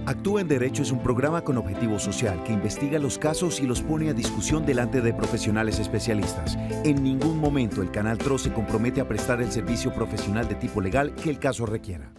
Actúa en Derecho es un programa con objetivo social que investiga los casos y los pone a discusión delante de profesionales especialistas. En ningún momento el Canal TRO se compromete a prestar el servicio profesional de tipo legal que el caso requiera.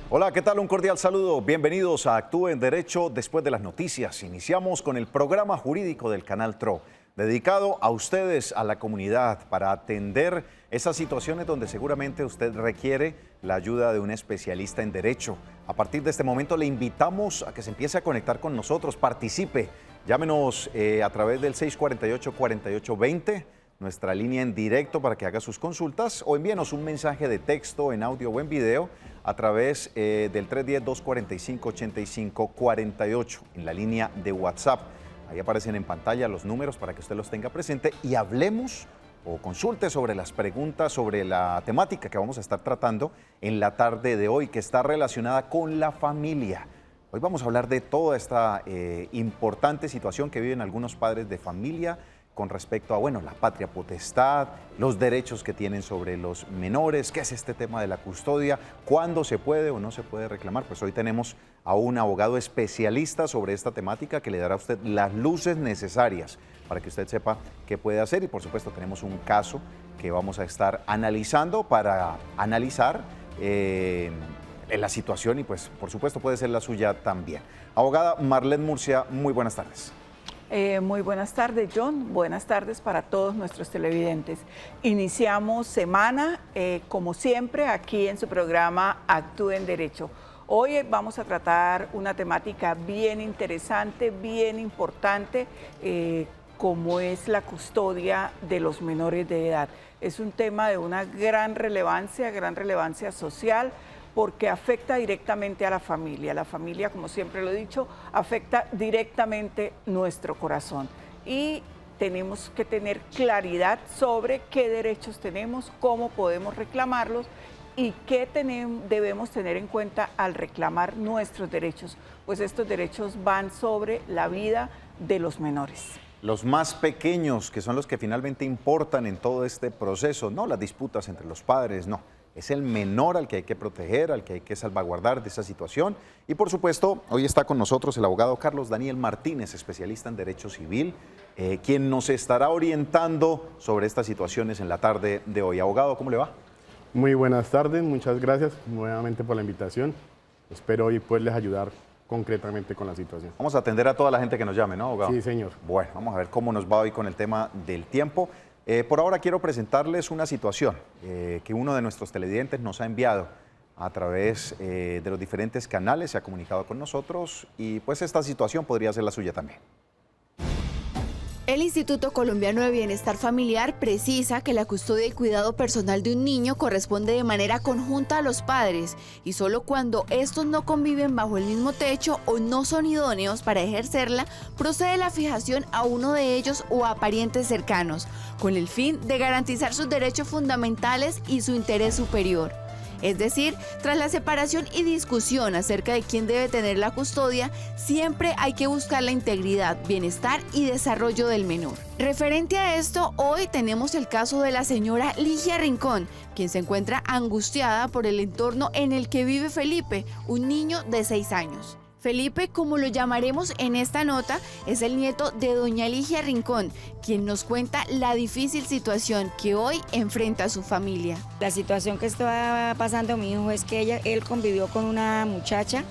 Hola, ¿qué tal? Un cordial saludo. Bienvenidos a Actúe en Derecho después de las noticias. Iniciamos con el programa jurídico del Canal TRO, dedicado a ustedes, a la comunidad, para atender esas situaciones donde seguramente usted requiere la ayuda de un especialista en derecho. A partir de este momento le invitamos a que se empiece a conectar con nosotros, participe. Llámenos a través del 648-4820. Nuestra línea en directo para que haga sus consultas, o envíenos un mensaje de texto en audio o en video a través del 310-245-8548 en la línea de WhatsApp. Ahí aparecen en pantalla los números para que usted los tenga presente y hablemos o consulte sobre las preguntas, sobre la temática que vamos a estar tratando en la tarde de hoy, que está relacionada con la familia. Hoy vamos a hablar de toda esta importante situación que viven algunos padres de familia con respecto a, la patria potestad, los derechos que tienen sobre los menores, qué es este tema de la custodia, cuándo se puede o no se puede reclamar. Pues hoy tenemos a un abogado especialista sobre esta temática que le dará a usted las luces necesarias para que usted sepa qué puede hacer, y por supuesto tenemos un caso que vamos a estar analizando para analizar la situación, y pues por supuesto puede ser la suya también. Abogada Marlene Murcia, muy buenas tardes. Muy buenas tardes, John. Buenas tardes para todos nuestros televidentes. Iniciamos semana, como siempre, aquí en su programa Actúe en Derecho. Hoy vamos a tratar una temática bien interesante, bien importante, como es la custodia de los menores de edad. Es un tema de una gran relevancia social, porque afecta directamente a la familia. La familia, como siempre lo he dicho, afecta directamente nuestro corazón. Y tenemos que tener claridad sobre qué derechos tenemos, cómo podemos reclamarlos y qué debemos tener en cuenta al reclamar nuestros derechos, pues estos derechos van sobre la vida de los menores. Los más pequeños, que son los que finalmente importan en todo este proceso, no las disputas entre los padres, no. Es el menor al que hay que proteger, al que hay que salvaguardar de esa situación. Y por supuesto, hoy está con nosotros el abogado Carlos Daniel Martínez, especialista en Derecho Civil, quien nos estará orientando sobre estas situaciones en la tarde de hoy. Abogado, ¿cómo le va? Muy buenas tardes, muchas gracias nuevamente por la invitación. Espero hoy poderles ayudar concretamente con la situación. Vamos a atender a toda la gente que nos llame, ¿no, abogado? Sí, señor. Bueno, vamos a ver cómo nos va hoy con el tema del tiempo. Por ahora quiero presentarles una situación que uno de nuestros televidentes nos ha enviado a través de los diferentes canales, se ha comunicado con nosotros, y pues esta situación podría ser la suya también. El Instituto Colombiano de Bienestar Familiar precisa que la custodia y cuidado personal de un niño corresponde de manera conjunta a los padres, y solo cuando estos no conviven bajo el mismo techo o no son idóneos para ejercerla, procede la fijación a uno de ellos o a parientes cercanos, con el fin de garantizar sus derechos fundamentales y su interés superior. Es decir, tras la separación y discusión acerca de quién debe tener la custodia, siempre hay que buscar la integridad, bienestar y desarrollo del menor. Referente a esto, hoy tenemos el caso de la señora Ligia Rincón, quien se encuentra angustiada por el entorno en el que vive Felipe, un niño de 6 años. Felipe, como lo llamaremos en esta nota, es el nieto de doña Ligia Rincón, quien nos cuenta la difícil situación que hoy enfrenta su familia. La situación que está pasando mi hijo es que él convivió con una muchacha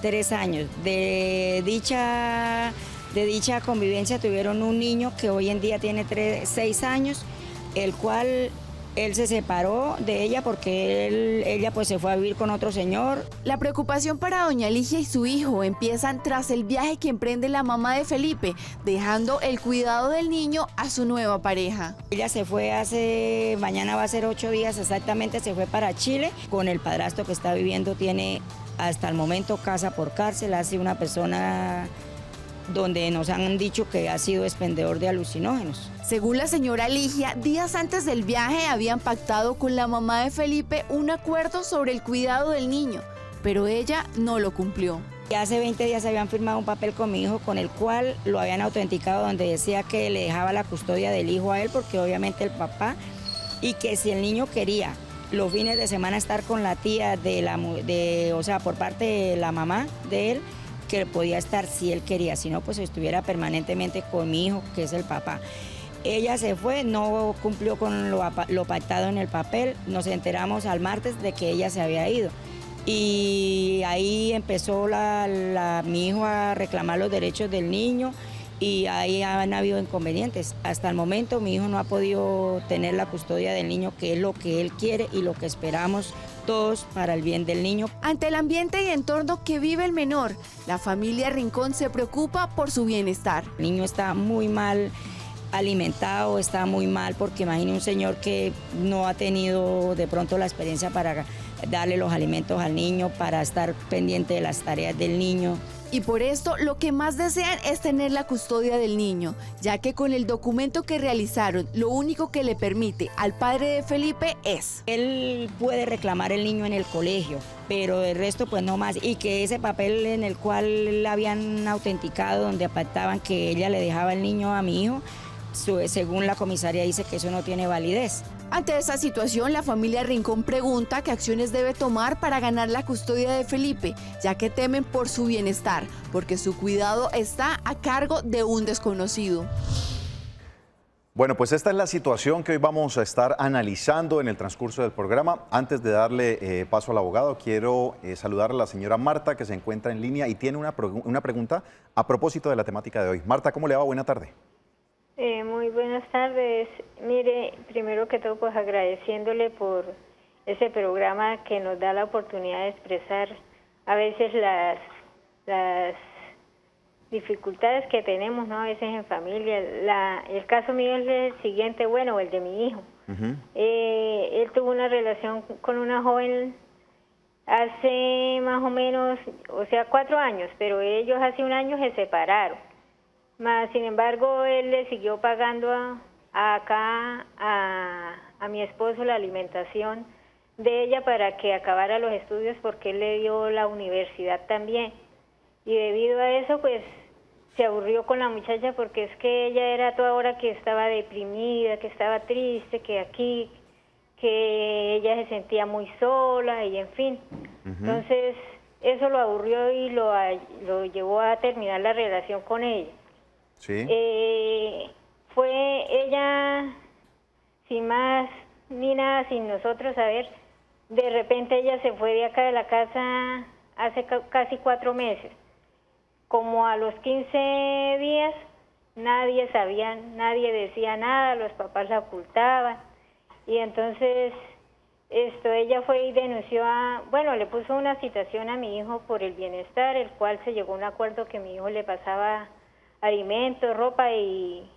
3 años. De dicha convivencia tuvieron un niño que hoy en día tiene 6 años, el cual él se separó de ella porque ella pues se fue a vivir con otro señor. La preocupación para doña Ligia y su hijo empiezan tras el viaje que emprende la mamá de Felipe, dejando el cuidado del niño a su nueva pareja. Ella se fue mañana va a ser 8 días exactamente, se fue para Chile. Con el padrastro que está viviendo tiene hasta el momento casa por cárcel, ha sido una persona donde nos han dicho que ha sido expendedor de alucinógenos. Según la señora Ligia, días antes del viaje habían pactado con la mamá de Felipe un acuerdo sobre el cuidado del niño, pero ella no lo cumplió. Y hace 20 días habían firmado un papel con mi hijo con el cual lo habían autenticado, donde decía que le dejaba la custodia del hijo a él, porque obviamente el papá, y que si el niño quería los fines de semana estar con la tía o sea, por parte de la mamá de él, que podía estar si él quería, si no, pues estuviera permanentemente con mi hijo, que es el papá. Ella se fue, no cumplió con lo pactado en el papel, nos enteramos al martes de que ella se había ido. Y ahí empezó mi hijo a reclamar los derechos del niño y ahí han habido inconvenientes. Hasta el momento mi hijo no ha podido tener la custodia del niño, que es lo que él quiere y lo que esperamos todos para el bien del niño. Ante el ambiente y entorno que vive el menor, la familia Rincón se preocupa por su bienestar. El niño está muy mal alimentado, está muy mal, porque imagine un señor que no ha tenido de pronto la experiencia para darle los alimentos al niño, para estar pendiente de las tareas del niño. Y por esto lo que más desean es tener la custodia del niño, ya que con el documento que realizaron, lo único que le permite al padre de Felipe es... Él puede reclamar el niño en el colegio, pero el resto pues no más. Y que ese papel en el cual habían autenticado, donde pactaban que ella le dejaba el niño a mi hijo, según la comisaría dice que eso no tiene validez. Ante esta situación, la familia Rincón pregunta qué acciones debe tomar para ganar la custodia de Felipe, ya que temen por su bienestar, porque su cuidado está a cargo de un desconocido. Bueno, pues esta es la situación que hoy vamos a estar analizando en el transcurso del programa. Antes de darle paso al abogado, quiero saludar a la señora Marta, que se encuentra en línea y tiene una pregunta a propósito de la temática de hoy. Marta, ¿cómo le va? Buena tarde. Muy buenas tardes. Mire, primero que todo, pues agradeciéndole por ese programa que nos da la oportunidad de expresar a veces las dificultades que tenemos, ¿no? A veces en familia. El caso mío es el siguiente, bueno, el de mi hijo. Él tuvo una relación con una joven hace más o menos, o sea, 4 años, pero ellos hace 1 año se separaron. Sin embargo, él le siguió pagando a mi esposo la alimentación de ella para que acabara los estudios, porque él le dio la universidad también. Y debido a eso, pues, se aburrió con la muchacha, porque es que ella era toda hora que estaba deprimida, que estaba triste, que ella se sentía muy sola y en fin. Entonces, eso lo aburrió y lo llevó a terminar la relación con ella. Sí. Fue ella, sin más ni nada, sin nosotros saber, de repente ella se fue de acá de la casa hace casi 4 meses. Como a los 15 días, nadie sabía, nadie decía nada, los papás la ocultaban. Y entonces ella fue y denunció le puso una citación a mi hijo por el bienestar, el cual se llegó a un acuerdo que mi hijo le pasaba alimentos, ropa y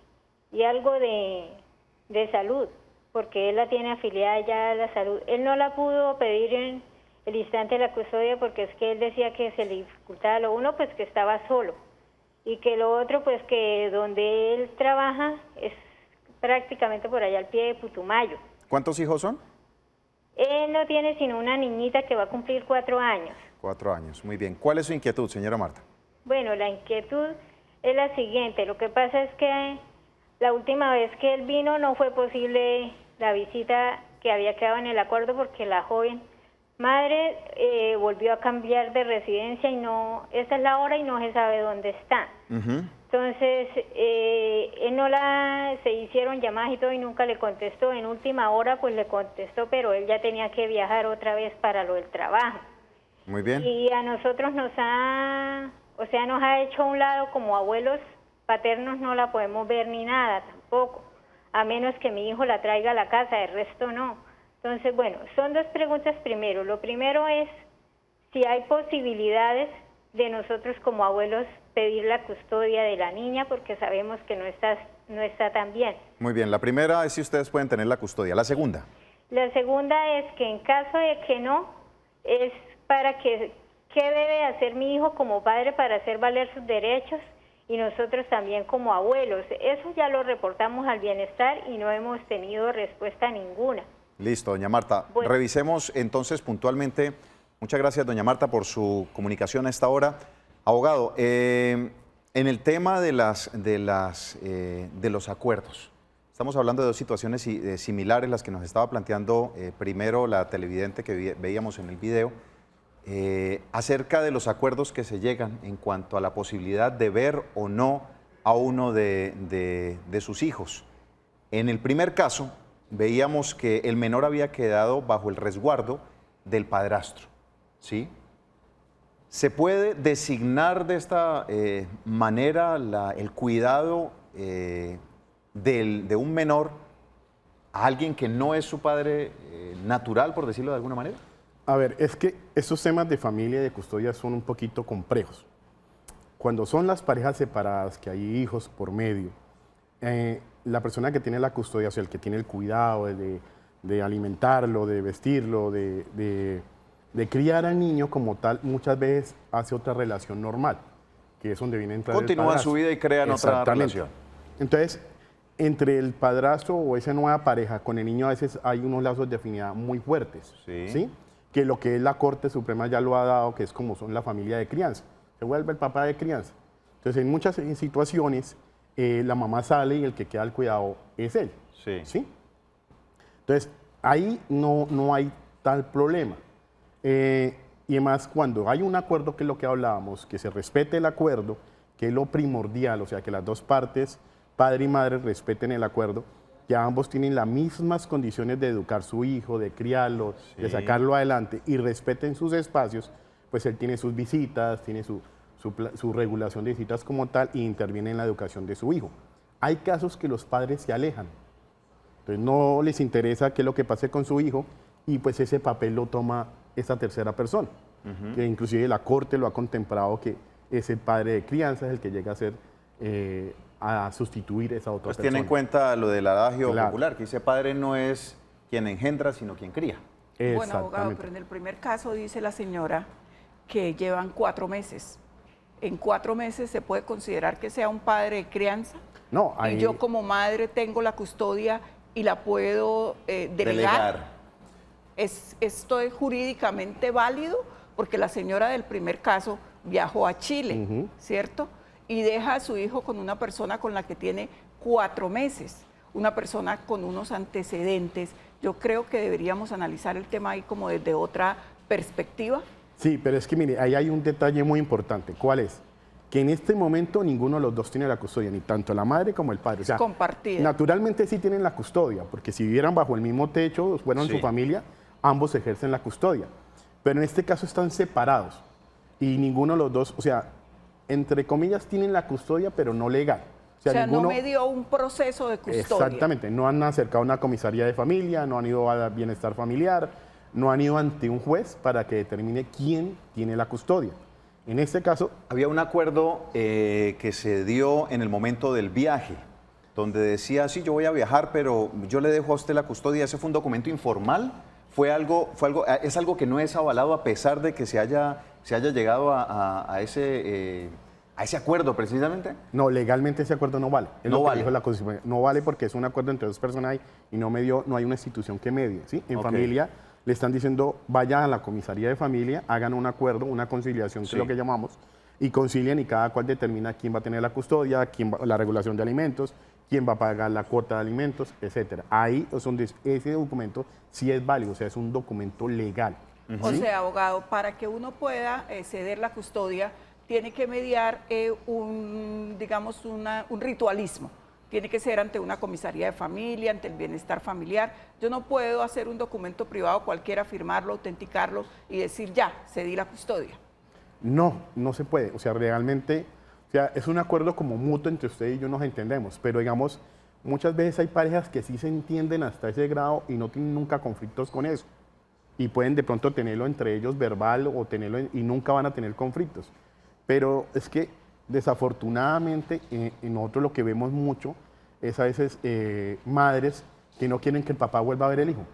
algo de salud, porque él la tiene afiliada ya a la salud. Él no la pudo pedir en el instante de la custodia, porque es que él decía que se le dificultaba lo uno, pues que estaba solo, y que lo otro, pues que donde él trabaja es prácticamente por allá al pie de Putumayo. ¿Cuántos hijos son? Él no tiene sino una niñita que va a cumplir 4 años. 4 años, muy bien. ¿Cuál es su inquietud, señora Marta? Bueno, la inquietud es la siguiente. Lo que pasa es que la última vez que él vino no fue posible la visita que había quedado en el acuerdo, porque la joven madre volvió a cambiar de residencia y esa es la hora y no se sabe dónde está. Entonces, se hicieron llamadas y todo y nunca le contestó. En última hora pues le contestó, pero él ya tenía que viajar otra vez para lo del trabajo. Muy bien. Y a nosotros nos ha hecho a un lado como abuelos paternos, no la podemos ver ni nada tampoco, a menos que mi hijo la traiga a la casa, el resto no. Entonces, bueno, son 2 preguntas primero. Lo primero es si hay posibilidades de nosotros como abuelos pedir la custodia de la niña, porque sabemos que no está tan bien. Muy bien, la primera es si ustedes pueden tener la custodia. La segunda. La segunda es que en caso de que no, es para que, ¿qué debe hacer mi hijo como padre para hacer valer sus derechos? Y nosotros también como abuelos. Eso ya lo reportamos al bienestar y no hemos tenido respuesta ninguna. Listo, doña Marta. Revisemos entonces puntualmente. Muchas gracias, doña Marta, por su comunicación a esta hora. Abogado, en el tema de los acuerdos, estamos hablando de dos situaciones similares, las que nos estaba planteando primero la televidente que veíamos en el video, acerca de los acuerdos que se llegan en cuanto a la posibilidad de ver o no a uno de sus hijos. En el primer caso, veíamos que el menor había quedado bajo el resguardo del padrastro, ¿sí? ¿Se puede designar de esta manera el cuidado de un menor a alguien que no es su padre natural, por decirlo de alguna manera? A ver, es que estos temas de familia y de custodia son un poquito complejos. Cuando son las parejas separadas, que hay hijos por medio, la persona que tiene la custodia, o sea, el que tiene el cuidado de alimentarlo, de vestirlo, de criar al niño como tal, muchas veces hace otra relación normal, que es donde viene a entrar el Continúan padrastro. su vida y crean otra relación. Entonces, entre el padrastro o esa nueva pareja con el niño a veces hay unos lazos de afinidad muy fuertes, ¿sí? Que lo que es la Corte Suprema ya lo ha dado, que es como son la familia de crianza. Se vuelve el papá de crianza. Entonces, en muchas situaciones, la mamá sale y el que queda al cuidado es él. ¿Sí? Entonces, ahí no hay tal problema. Y además, cuando hay un acuerdo, que es lo que hablábamos, que se respete el acuerdo, que es lo primordial, o sea, que las dos partes, padre y madre, respeten el acuerdo, que ambos tienen las mismas condiciones de educar a su hijo, de criarlo, de sacarlo adelante y respeten sus espacios, pues él tiene sus visitas, tiene su regulación de visitas como tal y interviene en la educación de su hijo. Hay casos que los padres se alejan, entonces no les interesa qué es lo que pase con su hijo y pues ese papel lo toma esa tercera persona, que inclusive la Corte lo ha contemplado, que ese padre de crianza es el que llega a ser a sustituir esa otra persona. Tiene en cuenta lo del adagio popular, que dice padre no es quien engendra, sino quien cría. Bueno, abogado, pero en el primer caso dice la señora que llevan 4 meses. ¿En 4 meses se puede considerar que sea un padre de crianza? No, y yo como madre tengo la custodia y la puedo delegar. ¿Esto es jurídicamente válido? Porque la señora del primer caso viajó a Chile, ¿cierto? Y deja a su hijo con una persona con la que tiene 4 meses, una persona con unos antecedentes. Yo creo que deberíamos analizar el tema ahí como desde otra perspectiva. Sí, pero es que mire, ahí hay un detalle muy importante. ¿Cuál es? Que en este momento ninguno de los dos tiene la custodia, ni tanto la madre como el padre. O sea, compartida. Naturalmente sí tienen la custodia, porque si vivieran bajo el mismo techo, fueran su familia, ambos ejercen la custodia. Pero en este caso están separados y ninguno de los dos, o sea, entre comillas, tienen la custodia, pero no legal. O sea, ninguno, no me dio un proceso de custodia. Exactamente, no han acercado a una comisaría de familia, no han ido a bienestar familiar, no han ido ante un juez para que determine quién tiene la custodia. En este caso... Había un acuerdo que se dio en el momento del viaje, donde decía, sí, yo voy a viajar, pero yo le dejo a usted la custodia. ¿Ese fue un documento informal? ¿Es algo que no es avalado a pesar de que se haya llegado a ese acuerdo precisamente? No, legalmente ese acuerdo no vale. No vale. Dijo la Constitución. No vale porque es un acuerdo entre dos personas y no hay una institución que medie. ¿Sí? En familia le están diciendo, vayan a la comisaría de familia, hagan un acuerdo, una conciliación, que es lo que llamamos, y concilian y cada cual determina quién va a tener la custodia, la regulación de alimentos, quién va a pagar la cuota de alimentos, etcétera. Ahí es donde ese documento sí es válido, o sea, es un documento legal. O sea, abogado, para que uno pueda ceder la custodia, tiene que mediar un ritualismo. Tiene que ser ante una comisaría de familia, ante el bienestar familiar. Yo no puedo hacer un documento privado cualquiera, firmarlo, autenticarlo y decir, ya, cedí la custodia. No se puede. O sea, realmente, es un acuerdo como mutuo entre usted y yo, nos entendemos. Pero, digamos, muchas veces hay parejas que sí se entienden hasta ese grado y no tienen nunca conflictos con eso. Y pueden de pronto tenerlo entre ellos verbal o tenerlo y nunca van a tener conflictos. Pero es que desafortunadamente nosotros lo que vemos mucho es a veces madres que no quieren que el papá vuelva a ver el hijo.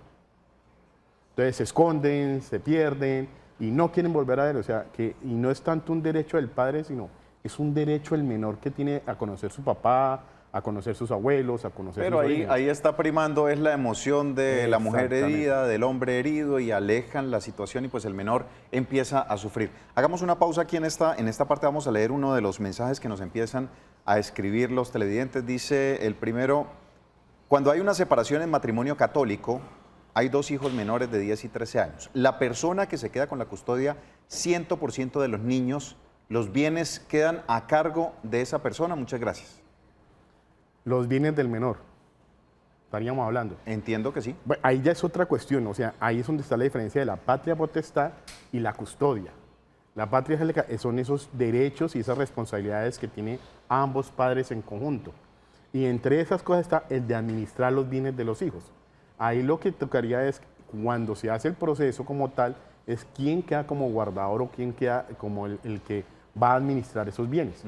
Entonces se esconden, se pierden y no quieren volver a ver. O sea, y no es tanto un derecho del padre, sino es un derecho del menor que tiene a conocer su papá, a conocer sus abuelos, a conocer Pero sus ahí, orígenes. ahí está primando es la emoción de la mujer Exactamente. herida, del hombre herido y alejan la situación y pues el menor empieza a sufrir. Hagamos una pausa aquí en esta parte, vamos a leer uno de los mensajes que nos empiezan a escribir los televidentes. Dice el primero, cuando hay una separación en matrimonio católico, hay 2 hijos menores de 10 y 13 años. La persona que se queda con la custodia, 100% de los niños, los bienes quedan a cargo de esa persona. Muchas gracias. Los bienes del menor, estaríamos hablando. Entiendo que sí. Bueno, ahí ya es otra cuestión, o sea, ahí es donde está la diferencia de la patria potestad y la custodia. La patria son esos derechos y esas responsabilidades que tienen ambos padres en conjunto. Y entre esas cosas está el de administrar los bienes de los hijos. Ahí lo que tocaría es, cuando se hace el proceso como tal, es quién queda como guardador o quién queda como el que va a administrar esos bienes.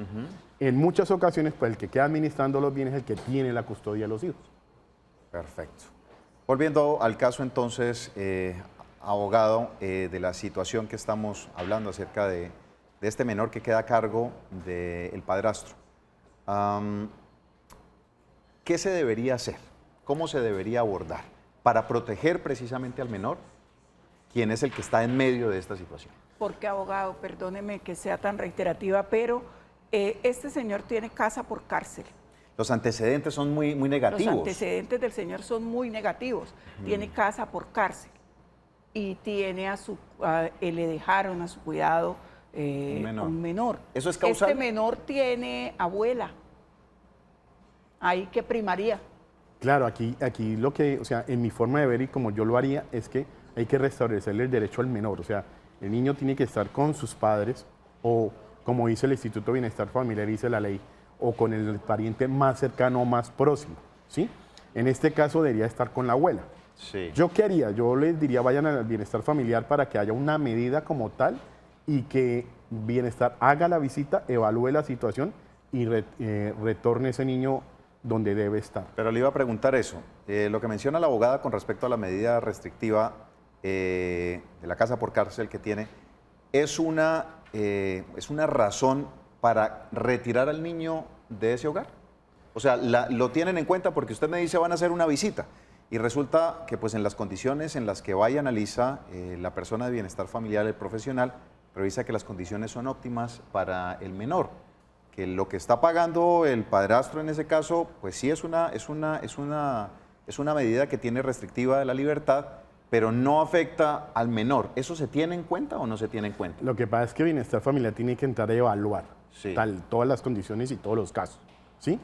En muchas ocasiones, pues el que queda administrando los bienes es el que tiene la custodia de los hijos. Perfecto. Volviendo al caso entonces, abogado, de la situación que estamos hablando acerca de este menor que queda a cargo del padrastro. ¿Qué se debería hacer? ¿Cómo se debería abordar para proteger precisamente al menor, quien es el que está en medio de esta situación? Porque, abogado, perdóneme que sea tan reiterativa, pero este señor tiene casa por cárcel. Los antecedentes son muy negativos. Los antecedentes del señor son muy negativos. Tiene casa por cárcel y tiene le dejaron a su cuidado un menor. ¿Eso es causal? Este menor tiene abuela. Ahí que primaría. Claro, aquí lo que, o sea, en mi forma de ver y como yo lo haría, es que hay que restablecerle el derecho al menor. O sea, el niño tiene que estar con sus padres o, como dice el Instituto de Bienestar Familiar, dice la ley, o con el pariente más cercano o más próximo, ¿sí? En este caso debería estar con la abuela. Sí. ¿Yo qué haría? Yo les diría vayan al bienestar familiar para que haya una medida como tal y que bienestar haga la visita, evalúe la situación y retorne ese niño donde debe estar. Pero le iba a preguntar eso. Lo que menciona la abogada con respecto a la medida restrictiva de la casa por cárcel que tiene, ¿es una razón para retirar al niño de ese hogar? O sea, lo tienen en cuenta porque usted me dice van a hacer una visita y resulta que pues en las condiciones en las que va y analiza la persona de bienestar familiar, el profesional, revisa que las condiciones son óptimas para el menor, que lo que está pagando el padrastro en ese caso, pues sí es una medida que tiene restrictiva de la libertad, pero no afecta al menor. ¿Eso se tiene en cuenta o no se tiene en cuenta? Lo que pasa es que bienestar familiar tiene que entrar a evaluar Sí. todas las condiciones y todos los casos, ¿sí?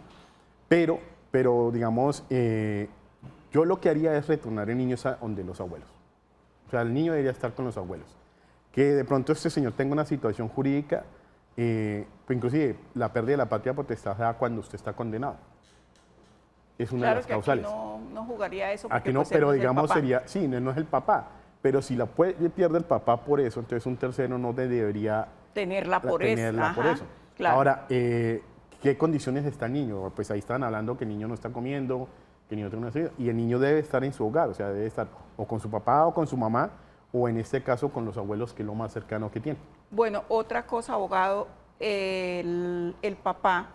Pero digamos, yo lo que haría es retornar el niño a donde los abuelos. O sea, el niño debería estar con los abuelos. Que de pronto este señor tenga una situación jurídica, pues inclusive la pérdida de la patria potestad se da cuando usted está condenado. Es una de las causales. Claro que aquí no jugaría eso. Porque Aquí no, pues, él pero es el digamos papá. sería, sí, no es el papá, pero si pierde el papá por eso, entonces un tercero no debería Tenerla por eso. tenerla por Ajá, eso. claro. Ahora, ¿qué condiciones está el niño? Pues ahí están hablando que el niño no está comiendo, que el niño tiene una salida, y el niño debe estar en su hogar, o sea, debe estar o con su papá o con su mamá, o en este caso con los abuelos, que es lo más cercano que tiene. Bueno, otra cosa, abogado, el papá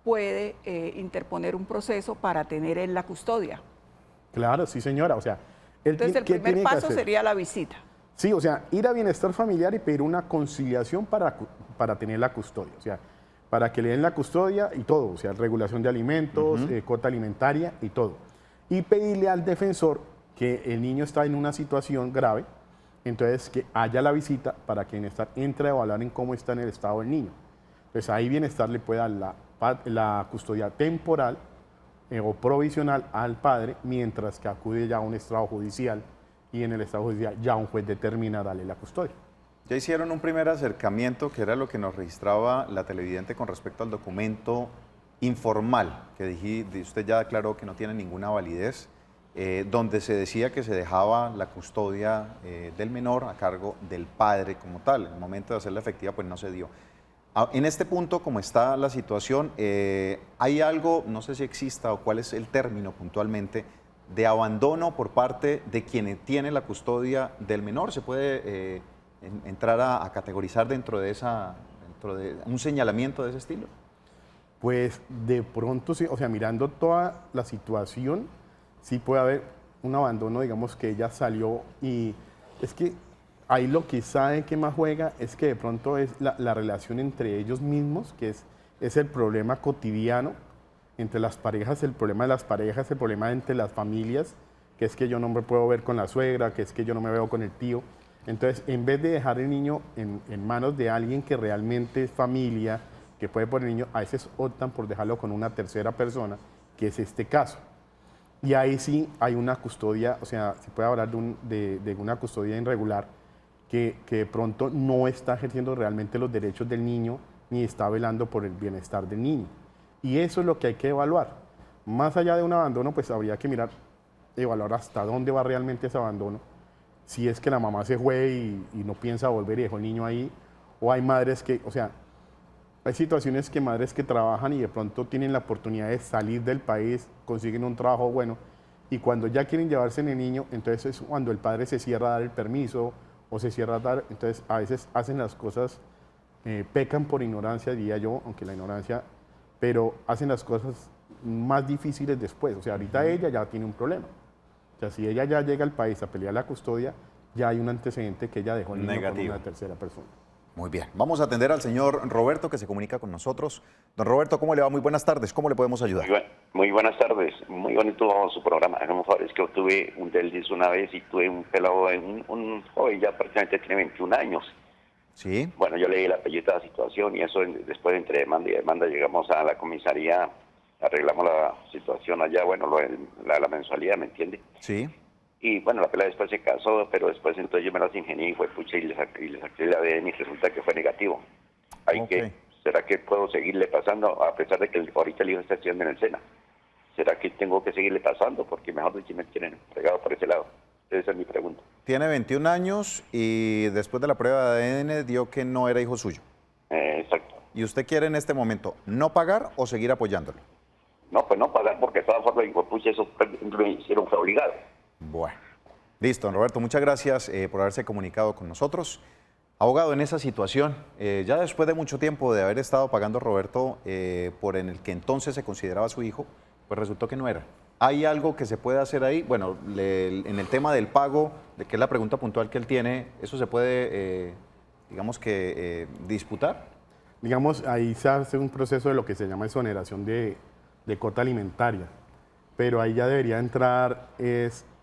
puede interponer un proceso para tener en la custodia. Claro, sí señora, o sea, él Entonces, el ¿qué primer tiene que paso hacer? sería la visita. Sí, o sea, ir a bienestar familiar y pedir una conciliación para tener la custodia, o sea, para que le den la custodia y todo, o sea, regulación de alimentos, cuota alimentaria y todo. Y pedirle al defensor que el niño está en una situación grave, entonces que haya la visita para que bienestar entre a evaluar en cómo está en el estado del niño. Pues ahí bienestar le puede dar la custodia temporal o provisional al padre, mientras que acude ya a un estrado judicial y en el estado judicial ya un juez determina darle la custodia. Ya hicieron un primer acercamiento, que era lo que nos registraba la televidente con respecto al documento informal, que usted ya aclaró que no tiene ninguna validez, donde se decía que se dejaba la custodia del menor a cargo del padre como tal. En el momento de hacerla efectiva, pues no se dio. En este punto, como está la situación, ¿hay algo, no sé si exista o cuál es el término puntualmente, de abandono por parte de quien tiene la custodia del menor? ¿Se puede entrar a categorizar dentro de un señalamiento de ese estilo? Pues de pronto, sí, o sea, mirando toda la situación, sí puede haber un abandono, digamos que ella salió y es que ahí lo que sabe que más juega es que de pronto es la relación entre ellos mismos, que es el problema cotidiano entre las parejas, el problema de las parejas, el problema entre las familias, que es que yo no me puedo ver con la suegra, que es que yo no me veo con el tío. Entonces, en vez de dejar el niño en manos de alguien que realmente es familia, que puede poner el niño, a veces optan por dejarlo con una tercera persona, que es este caso. Y ahí sí hay una custodia, o sea, se puede hablar de una custodia irregular que de pronto no está ejerciendo realmente los derechos del niño ni está velando por el bienestar del niño. Y eso es lo que hay que evaluar. Más allá de un abandono, pues habría que mirar, evaluar hasta dónde va realmente ese abandono. Si es que la mamá se fue y no piensa volver y dejó el niño ahí, o hay madres que, o sea, hay situaciones que madres que trabajan y de pronto tienen la oportunidad de salir del país, consiguen un trabajo bueno, y cuando ya quieren llevarse en el niño, entonces es cuando el padre se cierra a dar el permiso o se cierra a dar, entonces a veces hacen las cosas, pecan por ignorancia, diría yo, aunque la ignorancia, pero hacen las cosas más difíciles después. O sea, ahorita ella ya tiene un problema. O sea, si ella ya llega al país a pelear la custodia, ya hay un antecedente que ella dejó el niño con una tercera persona. Muy bien, vamos a atender al señor Roberto que se comunica con nosotros. Don Roberto, ¿cómo le va? Muy buenas tardes, ¿cómo le podemos ayudar? Muy buenas tardes, muy bonito su programa. Hagamos favor, es que yo tuve un desliz una vez y tuve un pelado, un joven, ya prácticamente tiene 21 años. Sí. Bueno, yo leí el apellido de la situación y eso después entre demanda y demanda llegamos a la comisaría, arreglamos la situación allá, bueno, la mensualidad, ¿me entiende? Sí. Y bueno, la pelada después se casó, pero después entonces yo me las ingenié y fue pucha y le saqué el ADN y resulta que fue negativo. ¿Será que puedo seguirle pasando a pesar de que ahorita el hijo está estudiando en el SENA? ¿Será que tengo que seguirle pasando? Porque mejor dicho me tienen pegado por ese lado. Esa es mi pregunta. Tiene 21 años y después de la prueba de ADN dio que no era hijo suyo. Exacto. ¿Y usted quiere en este momento no pagar o seguir apoyándolo? No, pues no pagar porque de todas formas, pucha, eso me hicieron, fue obligado. Bueno, listo, don Roberto, muchas gracias por haberse comunicado con nosotros. Abogado, en esa situación, ya después de mucho tiempo de haber estado pagando Roberto por en el que entonces se consideraba su hijo, pues resultó que no era. ¿Hay algo que se puede hacer ahí? Bueno, en el tema del pago, de que es la pregunta puntual que él tiene, ¿eso se puede, digamos que, disputar? Digamos, ahí se hace un proceso de lo que se llama exoneración de cuota alimentaria, pero ahí ya debería entrar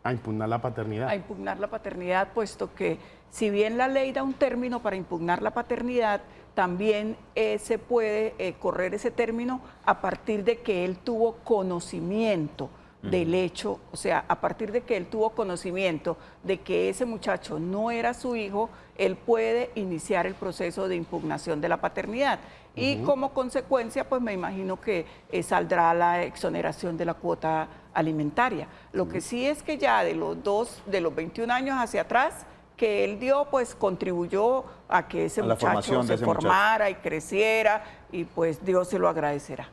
a impugnar la paternidad. A impugnar la paternidad, puesto que si bien la ley da un término para impugnar la paternidad, también se puede correr ese término a partir de que él tuvo conocimiento del hecho, o sea, a partir de que él tuvo conocimiento de que ese muchacho no era su hijo, él puede iniciar el proceso de impugnación de la paternidad. Y como consecuencia, pues me imagino que saldrá la exoneración de la cuota alimentaria. Lo que sí es que ya de los 21 años hacia atrás, que él dio, pues contribuyó a que ese muchacho se formara y creciera, y pues Dios se lo agradecerá.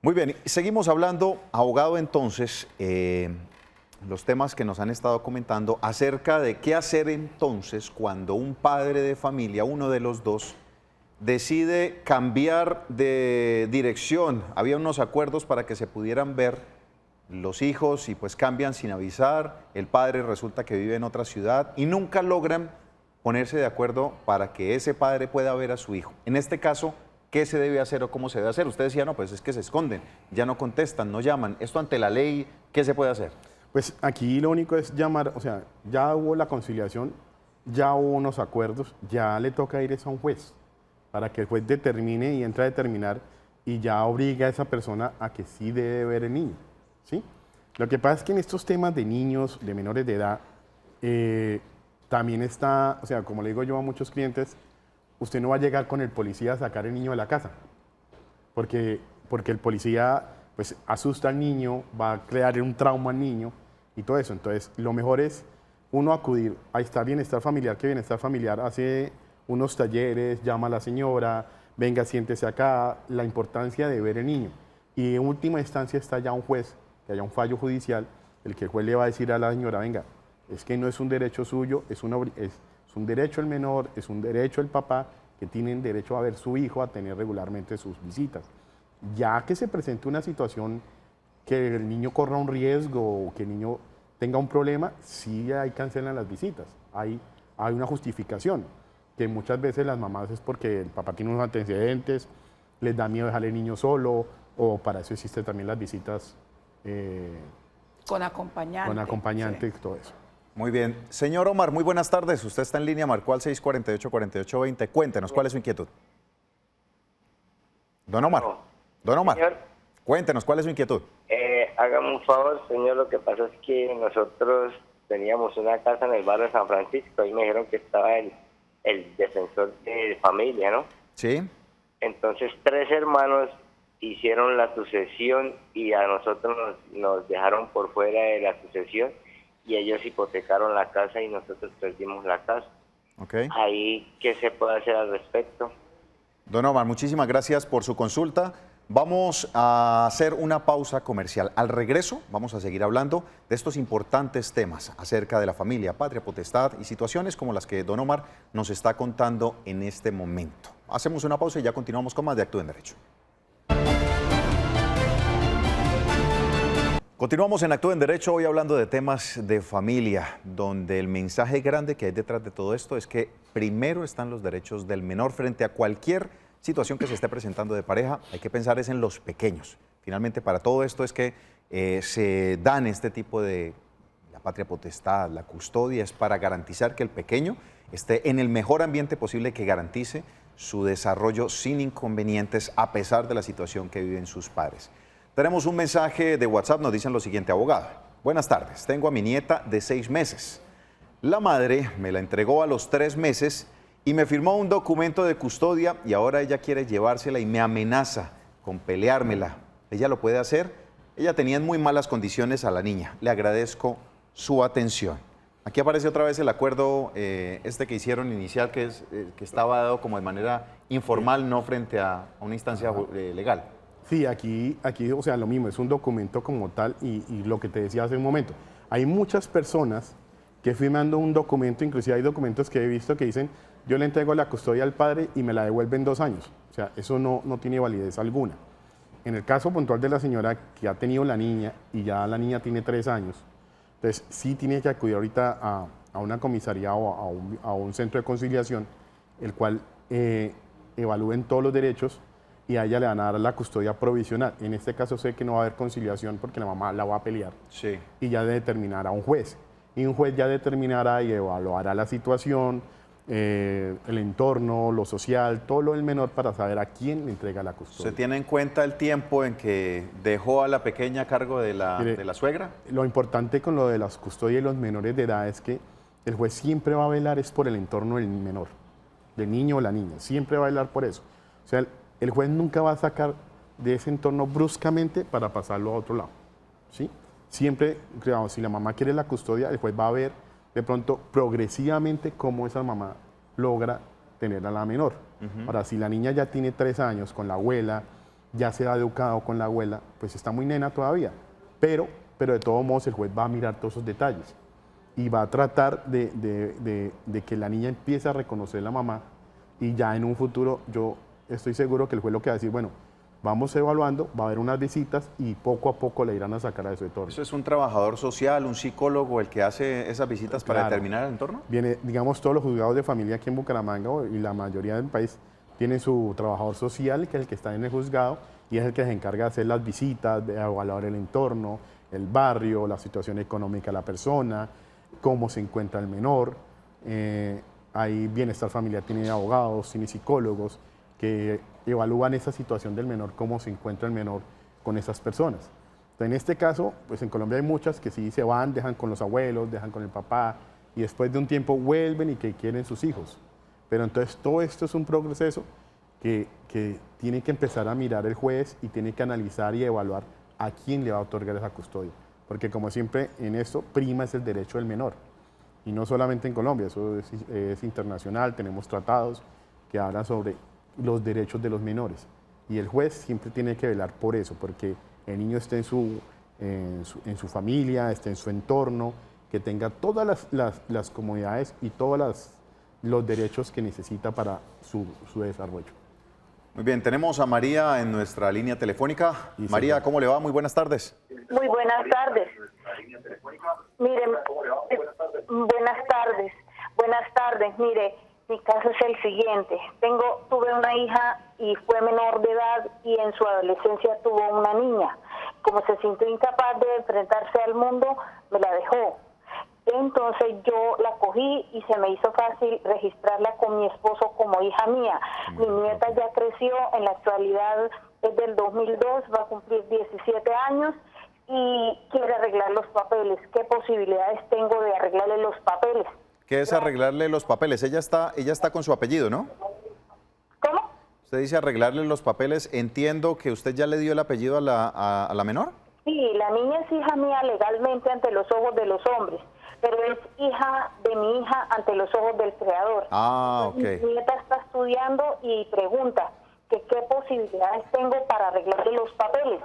Muy bien, seguimos hablando, abogado, entonces, los temas que nos han estado comentando acerca de qué hacer entonces cuando un padre de familia, uno de los dos, decide cambiar de dirección. Había unos acuerdos para que se pudieran ver los hijos y pues cambian sin avisar, el padre resulta que vive en otra ciudad y nunca logran ponerse de acuerdo para que ese padre pueda ver a su hijo. En este caso, ¿qué se debe hacer o cómo se debe hacer? Usted decía, no, pues es que se esconden, ya no contestan, no llaman. Esto ante la ley, ¿qué se puede hacer? Pues aquí lo único es llamar, o sea, ya hubo la conciliación, ya hubo unos acuerdos, ya le toca ir a un juez para que el juez determine y entre a determinar y ya obliga a esa persona a que sí debe ver el niño, ¿sí? Lo que pasa es que en estos temas de niños, de menores de edad, también está, o sea, como le digo yo a muchos clientes, usted no va a llegar con el policía a sacar el niño de la casa, porque el policía pues asusta al niño, va a crear un trauma al niño y todo eso. Entonces, lo mejor es uno acudir a estar Bienestar Familiar, que Bienestar Familiar hace unos talleres, llama a la señora, venga, siéntese acá, la importancia de ver el niño. Y en última instancia está ya un juez, que haya un fallo judicial, el que el juez le va a decir a la señora, venga, es que no es un derecho suyo, es un derecho el menor, es un derecho el papá, que tienen derecho a ver su hijo, a tener regularmente sus visitas. Ya que se presente una situación que el niño corra un riesgo o que el niño tenga un problema, sí hay cancelan las visitas. Hay una justificación, que muchas veces las mamás es porque el papá tiene unos antecedentes, les da miedo dejar al niño solo, o para eso existen también las visitas con acompañante. con acompañante Sí. y todo eso. Muy bien. Señor Omar, muy buenas tardes. Usted está en línea, marcó al 648-4820. Cuéntenos, ¿cuál es su inquietud? Don Omar. Don Omar, Señor, cuéntenos, ¿cuál es su inquietud? hágame un favor, señor, lo que pasa es que nosotros teníamos una casa en el barrio de San Francisco y me dijeron que estaba el defensor de familia, ¿no? Sí. Entonces 3 hermanos hicieron la sucesión y a nosotros nos dejaron por fuera de la sucesión y ellos hipotecaron la casa y nosotros perdimos la casa. Okay. Ahí, ¿qué se puede hacer al respecto? Don Omar, muchísimas gracias por su consulta. Vamos a hacer una pausa comercial. Al regreso vamos a seguir hablando de estos importantes temas acerca de la familia, patria, potestad y situaciones como las que don Omar nos está contando en este momento. Hacemos una pausa y ya continuamos con más de Actúe en Derecho. Continuamos en Actúe en Derecho, hoy hablando de temas de familia, donde el mensaje grande que hay detrás de todo esto es que primero están los derechos del menor frente a cualquier situación que se esté presentando de pareja. Hay que pensar es en los pequeños. Finalmente, para todo esto es que se dan este tipo de la patria potestad, la custodia, es para garantizar que el pequeño esté en el mejor ambiente posible que garantice su desarrollo sin inconvenientes a pesar de la situación que viven sus padres. Tenemos un mensaje de WhatsApp, nos dicen lo siguiente, abogado. Buenas tardes, tengo a mi nieta de 6 meses. La madre me la entregó a los 3 meses y me firmó un documento de custodia y ahora ella quiere llevársela y me amenaza con peleármela. ¿Ella lo puede hacer? Ella tenía en muy malas condiciones a la niña. Le agradezco su atención. Aquí aparece otra vez el acuerdo que hicieron inicial, que estaba dado como de manera informal, no frente a una instancia legal. Sí, aquí, o sea, lo mismo, es un documento como tal y lo que te decía hace un momento. Hay muchas personas que firmando un documento, inclusive hay documentos que he visto que dicen, yo le entrego la custodia al padre y me la devuelve en 2 años. O sea, eso no tiene validez alguna. En el caso puntual de la señora que ha tenido la niña y ya la niña tiene 3 años, entonces sí tiene que acudir ahorita a una comisaría o a un centro de conciliación, el cual evalúen todos los derechos y a ella le van a dar la custodia provisional. En este caso sé que no va a haber conciliación porque la mamá la va a pelear. Sí. Y ya determinará un juez. Y un juez ya determinará y evaluará la situación, el entorno, lo social, todo lo del menor para saber a quién le entrega la custodia. ¿Se tiene en cuenta el tiempo en que dejó a la pequeña a cargo de la suegra? Lo importante con lo de las custodias y los menores de edad es que el juez siempre va a velar es por el entorno del menor, del niño o la niña, siempre va a velar por eso. O sea, el juez nunca va a sacar de ese entorno bruscamente para pasarlo a otro lado, ¿sí? Siempre, digamos, si la mamá quiere la custodia, el juez va a ver de pronto progresivamente cómo esa mamá logra tener a la menor. Ahora, si la niña ya tiene 3 años con la abuela, ya se ha educado con la abuela, pues está muy nena todavía. Pero de todos modos el juez va a mirar todos esos detalles y va a tratar de que la niña empiece a reconocer a la mamá y ya en un futuro yo estoy seguro que el juez lo que va a decir, bueno, vamos evaluando, va a haber unas visitas y poco a poco le irán a sacar a ese entorno. ¿Eso es un trabajador social, un psicólogo el que hace esas visitas para Claro. determinar el entorno? Viene, digamos, todos los juzgados de familia aquí en Bucaramanga y la mayoría del país tienen su trabajador social, que es el que está en el juzgado y es el que se encarga de hacer las visitas, de evaluar el entorno, el barrio, la situación económica de la persona, cómo se encuentra el menor. Ahí Bienestar Familiar tiene abogados, tiene psicólogos que evalúan esa situación del menor, cómo se encuentra el menor con esas personas. Entonces, en este caso, pues en Colombia hay muchas que sí se van, dejan con los abuelos, dejan con el papá y después de un tiempo vuelven y que quieren sus hijos. Pero entonces todo esto es un proceso que tiene que empezar a mirar el juez y tiene que analizar y evaluar a quién le va a otorgar esa custodia. Porque como siempre en esto prima es el derecho del menor. Y no solamente en Colombia, eso es internacional, tenemos tratados que hablan sobre los derechos de los menores. Y el juez siempre tiene que velar por eso, porque el niño esté en su familia, esté en su entorno, que tenga todas las comodidades y todos los derechos que necesita para su desarrollo. Muy bien, tenemos a María en nuestra línea telefónica. María, ¿cómo le va? Muy buenas tardes. Muy buenas tardes. Miren, buenas tardes. Buenas tardes. Mire, mi caso es el siguiente. Tuve una hija y fue menor de edad y en su adolescencia tuvo una niña. Como se sintió incapaz de enfrentarse al mundo, me la dejó. Entonces yo la cogí y se me hizo fácil registrarla con mi esposo como hija mía. Mi nieta ya creció, en la actualidad es del 2002, va a cumplir 17 años y quiere arreglar los papeles. ¿Qué posibilidades tengo de arreglarle los papeles? ¿Qué es arreglarle los papeles? Ella está con su apellido, ¿no? ¿Cómo? Usted dice arreglarle los papeles. Entiendo que usted ya le dio el apellido a la menor. Sí, la niña es hija mía legalmente ante los ojos de los hombres, pero es hija de mi hija ante los ojos del Creador. Ah, ok. Mi nieta está estudiando y pregunta que qué posibilidades tengo para arreglarle los papeles.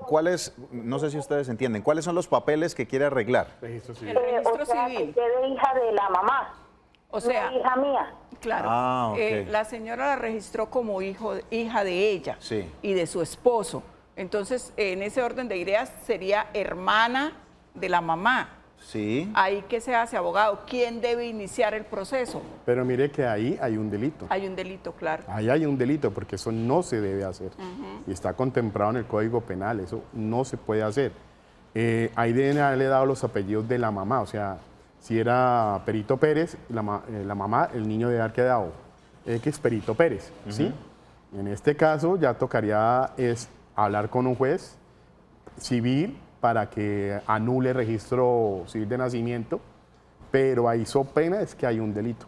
¿Cuáles, no sé si ustedes entienden, cuáles son los papeles que quiere arreglar? Registro o sea, civil. que quede hija de la mamá, O sea, no hija mía. claro, Ah, ok. la señora la registró como hija de ella Sí. y de su esposo. Entonces, en ese orden de ideas, sería hermana de la mamá. Sí. Ahí, ¿qué se hace, abogado? ¿Quién debe iniciar el proceso? Pero mire que ahí hay un delito. Hay un delito, claro. Ahí hay un delito porque eso no se debe hacer. Y está contemplado en el Código Penal, eso no se puede hacer. Ahí deben haberle dado los apellidos de la mamá, o sea, si era Perito Pérez, la mamá, el niño debe haber quedado X Perito Pérez, ¿sí? En este caso ya tocaría hablar con un juez civil para que anule el registro civil de nacimiento, pero ahí so pena es que hay un delito.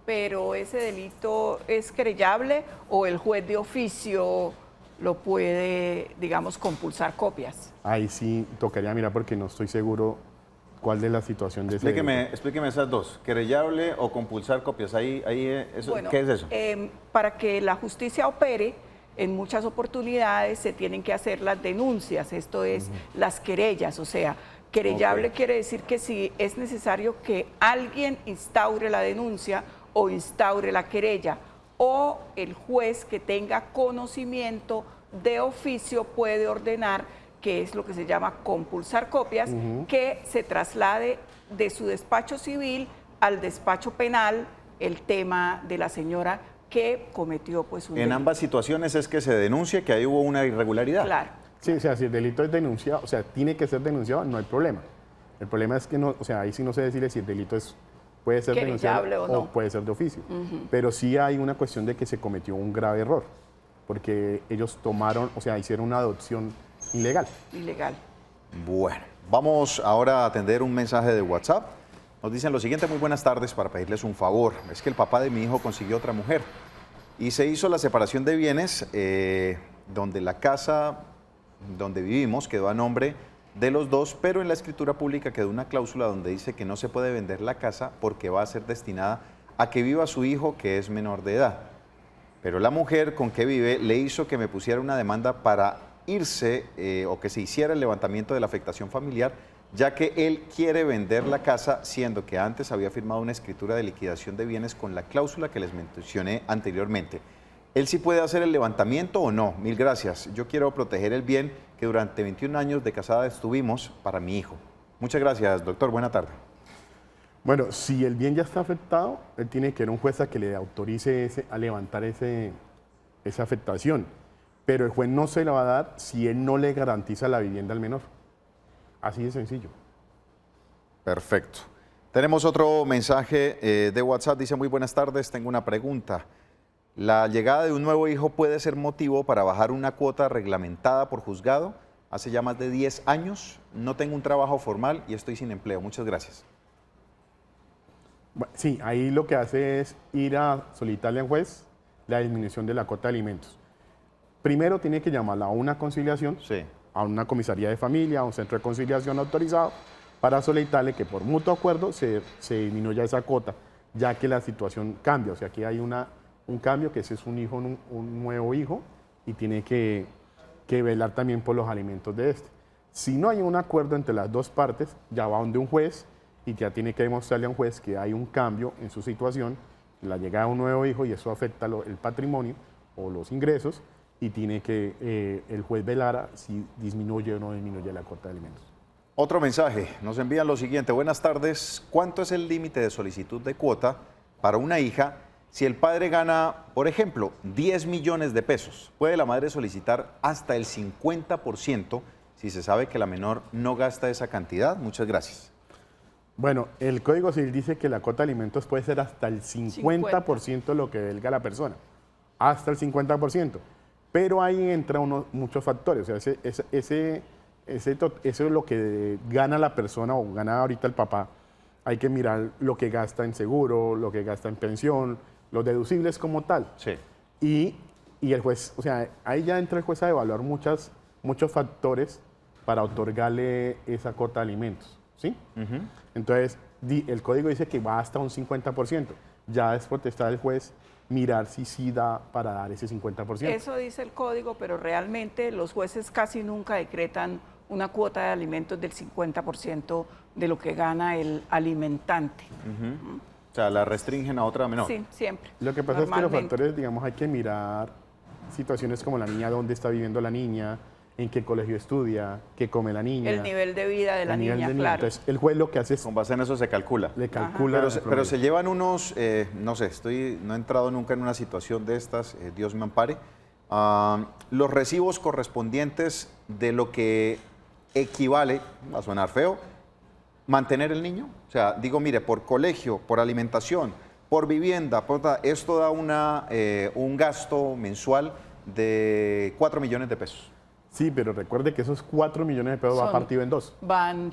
Pero ese delito es querellable o el juez de oficio lo puede, digamos, compulsar copias. Ahí sí tocaría mirar porque no estoy seguro cuál es la situación de ese delito. Explíqueme esas dos, querellable o compulsar copias. Bueno, ¿qué es eso? Para que la justicia opere, en muchas oportunidades se tienen que hacer las denuncias, esto es las querellas, o sea, querellable quiere decir que si es necesario que alguien instaure la denuncia o instaure la querella, o el juez que tenga conocimiento de oficio puede ordenar, que es lo que se llama compulsar copias, que se traslade de su despacho civil al despacho penal el tema de la señora que cometió pues un delito. En ambas situaciones es que se denuncie que ahí hubo una irregularidad. Claro. Sí, o sea, si el delito es denunciado, o sea, tiene que ser denunciado, no hay problema. El problema es que no, o sea, ahí sí no sé decirle si el delito puede ser querellable denunciado o no. puede ser de oficio. Pero sí hay una cuestión de que se cometió un grave error, porque ellos tomaron, o sea, hicieron una adopción ilegal. Ilegal. Bueno, vamos ahora a atender un mensaje de WhatsApp. Nos dicen lo siguiente: muy buenas tardes, para pedirles un favor. Es que el papá de mi hijo consiguió otra mujer y se hizo la separación de bienes donde la casa donde vivimos quedó a nombre de los dos, pero en la escritura pública quedó una cláusula donde dice que no se puede vender la casa porque va a ser destinada a que viva su hijo, que es menor de edad. Pero la mujer con que vive le hizo que me pusiera una demanda para irse o que se hiciera el levantamiento de la afectación familiar, ya que él quiere vender la casa, siendo que antes había firmado una escritura de liquidación de bienes con la cláusula que les mencioné anteriormente. ¿Él sí puede hacer el levantamiento o no? Mil gracias. Yo quiero proteger el bien que durante 21 años de casada estuvimos para mi hijo. Muchas gracias, doctor. Buena tarde. Bueno, si el bien ya está afectado, él tiene que ir a un juez a que le autorice a levantar esa afectación. Pero el juez no se la va a dar si él no le garantiza la vivienda al menor. Así de sencillo. Perfecto. Tenemos otro mensaje de WhatsApp. Dice: muy buenas tardes, tengo una pregunta. ¿La llegada de un nuevo hijo puede ser motivo para bajar una cuota reglamentada por juzgado? Hace ya más de 10 años, no tengo un trabajo formal y estoy sin empleo. Muchas gracias. Sí, ahí lo que hace es ir a solicitarle al juez la disminución de la cuota de alimentos. Primero tiene que llamarla a una conciliación, a una comisaría de familia, a un centro de conciliación autorizado, para solicitarle que por mutuo acuerdo se disminuya esa cuota, ya que la situación cambia. O sea, aquí hay un cambio, que ese es un hijo, un nuevo hijo, y tiene que velar también por los alimentos de este. Si no hay un acuerdo entre las dos partes, ya va donde un juez y ya tiene que demostrarle a un juez que hay un cambio en su situación, la llegada de un nuevo hijo, y eso afecta el patrimonio o los ingresos y tiene que el juez velar si disminuye o no disminuye la cuota de alimentos. Otro mensaje, nos envían lo siguiente. Buenas tardes, ¿cuánto es el límite de solicitud de cuota para una hija si el padre gana, por ejemplo, 10 millones de pesos? ¿Puede la madre solicitar hasta el 50% si se sabe que la menor no gasta esa cantidad? Muchas gracias. Bueno, el Código Civil dice que la cuota de alimentos puede ser hasta el 50% de lo que valga la persona, hasta el 50%. Pero ahí entran muchos factores, o sea, eso es lo que gana la persona o gana ahorita el papá. Hay que mirar lo que gasta en seguro, lo que gasta en pensión, los deducibles como tal. Sí. Y el juez, o sea, ahí ya entra el juez a evaluar muchos factores para otorgarle esa cuota de alimentos, ¿sí? Entonces, el código dice que va hasta un 50%. Ya es potestad del juez mirar si sí da para dar ese 50%. Eso dice el código, pero realmente los jueces casi nunca decretan una cuota de alimentos del 50% de lo que gana el alimentante. O sea, la restringen a otra menor. Sí, siempre. Lo que pasa es que los factores, digamos, hay que mirar situaciones como la niña, dónde está viviendo la niña, en qué colegio estudia, qué come la niña. El nivel de vida de la niña, claro. Entonces, el juez lo que hace es... Con base en eso se calcula. Le calcula. Pero se llevan unos, no sé, no he entrado nunca en una situación de estas, Dios me ampare, los recibos correspondientes de lo que equivale, va a sonar feo, mantener el niño. O sea, digo, mire, por colegio, por alimentación, por vivienda, esto da un gasto mensual de 4 millones de pesos. Sí, pero recuerde que esos 4 millones de pesos va partido en dos.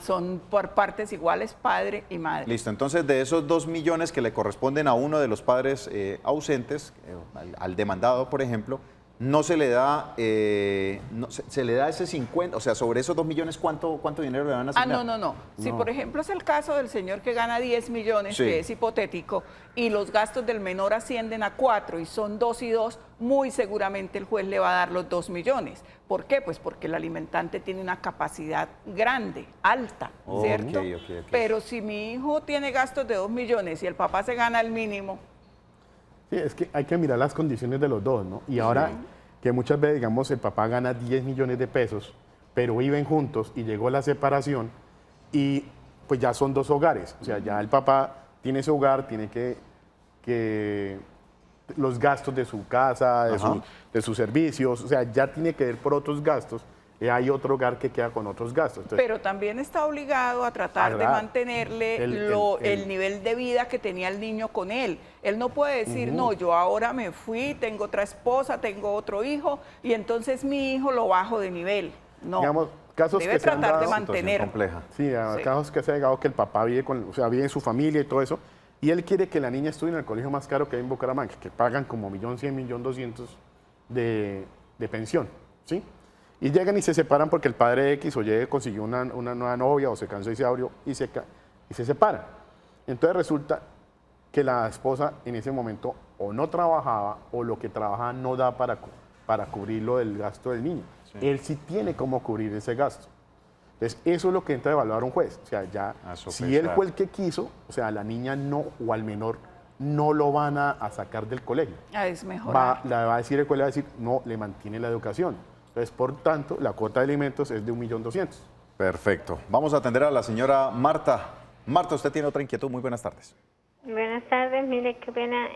Son por partes iguales, padre y madre. Listo, entonces de esos 2 millones que le corresponden a uno de los padres ausentes, al demandado, por ejemplo, no se le da, se le da ese 50, o sea, sobre esos 2 millones, ¿cuánto dinero le van a asignar? No. Si por ejemplo es el caso del señor que gana 10 millones, sí, que es hipotético, y los gastos del menor ascienden a 4 y son 2 y 2, muy seguramente el juez le va a dar los 2 millones. ¿Por qué? Pues porque el alimentante tiene una capacidad grande, alta, ¿cierto? Okay. Pero si mi hijo tiene gastos de 2 millones y el papá se gana el mínimo... Sí, es que hay que mirar las condiciones de los dos, ¿no? Y ahora que muchas veces, digamos, el papá gana 10 millones de pesos, pero viven juntos y llegó la separación y pues ya son 2 hogares. O sea, ya el papá tiene su hogar, tiene que los gastos de su casa, de sus servicios, o sea, ya tiene que ver por otros gastos. Hay otro hogar que queda con otros gastos. Entonces, pero también está obligado a tratar de mantenerle el nivel de vida que tenía el niño con él. Él no puede decir, no, yo ahora me fui, tengo otra esposa, tengo otro hijo, y entonces mi hijo lo bajo de nivel. No, digamos, casos debe que se han tratar dado, de mantener. Compleja. Sí, casos que se ha llegado que el papá vive vive en su familia y todo eso, y él quiere que la niña estudie en el colegio más caro que hay en Bucaramanga, que pagan como 1.100.000, 1.200.000 de pensión, ¿sí? Y llegan y se separan porque el padre X o Y consiguió una nueva novia o se cansó y se abrió y se separan. Entonces resulta que la esposa en ese momento o no trabajaba o lo que trabajaba no da para cubrir lo del gasto del niño. Sí. Él sí tiene cómo cubrir ese gasto. Entonces eso es lo que entra a evaluar un juez. O sea, ya si él fue el que quiso, o sea, la niña no o al menor no lo van a sacar del colegio. Es mejor. Le va a decir el juez, le va a decir, no, le mantiene la educación. Entonces, por tanto, la cuota de alimentos es de 1.200.000. Perfecto. Vamos a atender a la señora Marta. Marta, usted tiene otra inquietud. Muy buenas tardes. Buenas tardes. Mire, qué pena.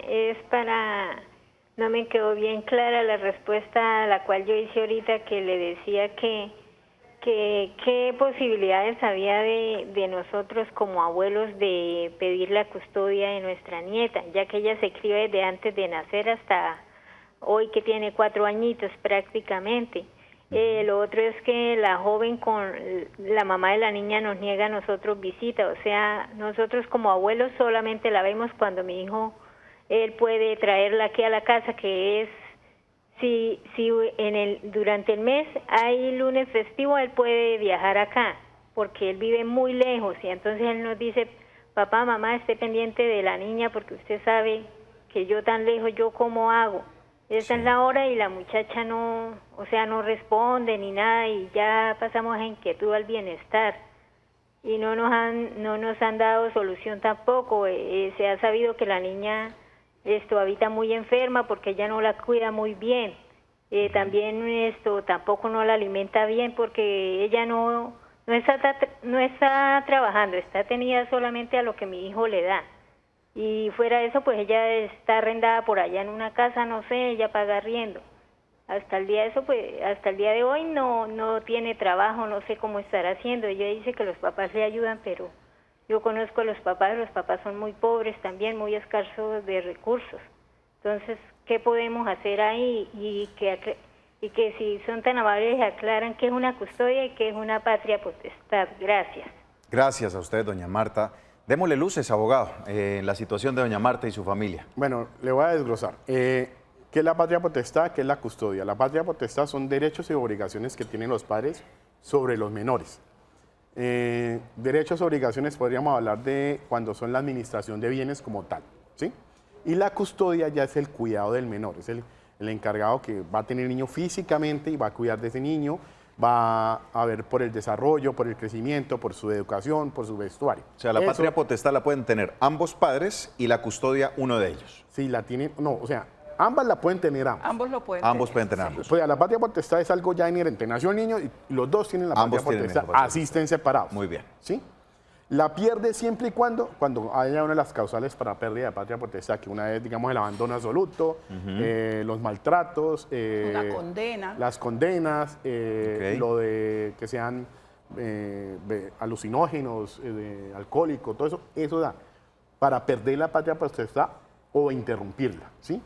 No me quedó bien clara la respuesta a la cual yo hice ahorita, que le decía que qué posibilidades había de nosotros como abuelos de pedir la custodia de nuestra nieta, ya que ella se crió desde antes de nacer hasta hoy, que tiene 4 añitos prácticamente. Lo otro es que la joven con la mamá de la niña nos niega a nosotros visita, o sea, nosotros como abuelos solamente la vemos cuando mi hijo, él puede traerla aquí a la casa, que es si durante el mes hay lunes festivo, él puede viajar acá, porque él vive muy lejos, y entonces él nos dice, papá, mamá, esté pendiente de la niña, porque usted sabe que yo tan lejos, ¿yo cómo hago? Esa es la hora y la muchacha no responde ni nada, y ya pasamos a inquietud al bienestar y no nos han dado solución tampoco. Se ha sabido que la niña habita muy enferma porque ella no la cuida muy bien. También tampoco no la alimenta bien porque ella no está trabajando, está atenida solamente a lo que mi hijo le da. Y fuera de eso, pues ella está arrendada por allá en una casa, no sé, ella paga arriendo. Hasta el día de hoy no tiene trabajo, no sé cómo estará haciendo. Ella dice que los papás le ayudan, pero yo conozco a los papás son muy pobres también, muy escasos de recursos. Entonces, ¿qué podemos hacer ahí? Y que si son tan amables aclaran qué es una custodia y qué es una patria potestad. Gracias. Gracias a usted, doña Marta. Démosle luces, abogado, en la situación de doña Marta y su familia. Bueno, le voy a desglosar. ¿Qué es la patria potestad? ¿Qué es la custodia? La patria potestad son derechos y obligaciones que tienen los padres sobre los menores. Derechos y obligaciones podríamos hablar de cuando son la administración de bienes como tal, ¿sí? Y la custodia ya es el cuidado del menor, es el encargado que va a tener el niño físicamente y va a cuidar de ese niño, va a ver por el desarrollo, por el crecimiento, por su educación, por su vestuario. O sea, la patria potestad la pueden tener ambos padres y la custodia uno de ellos. Sí, la tienen, no, o sea, ambas la pueden tener ambos. Ambos lo pueden ambos tener. pueden tener ambos. O sea, la patria potestad es algo ya inherente. Nació el niño y los dos tienen la patria potestad, así estén separados. Muy bien. ¿Sí? La pierde siempre y cuando haya una de las causales para pérdida de patria potestad, que una es, digamos, el abandono absoluto, los maltratos, una condena. Las condenas, lo de que sean alucinógenos, alcohólicos, todo eso da para perder la patria potestad o interrumpirla, ¿sí?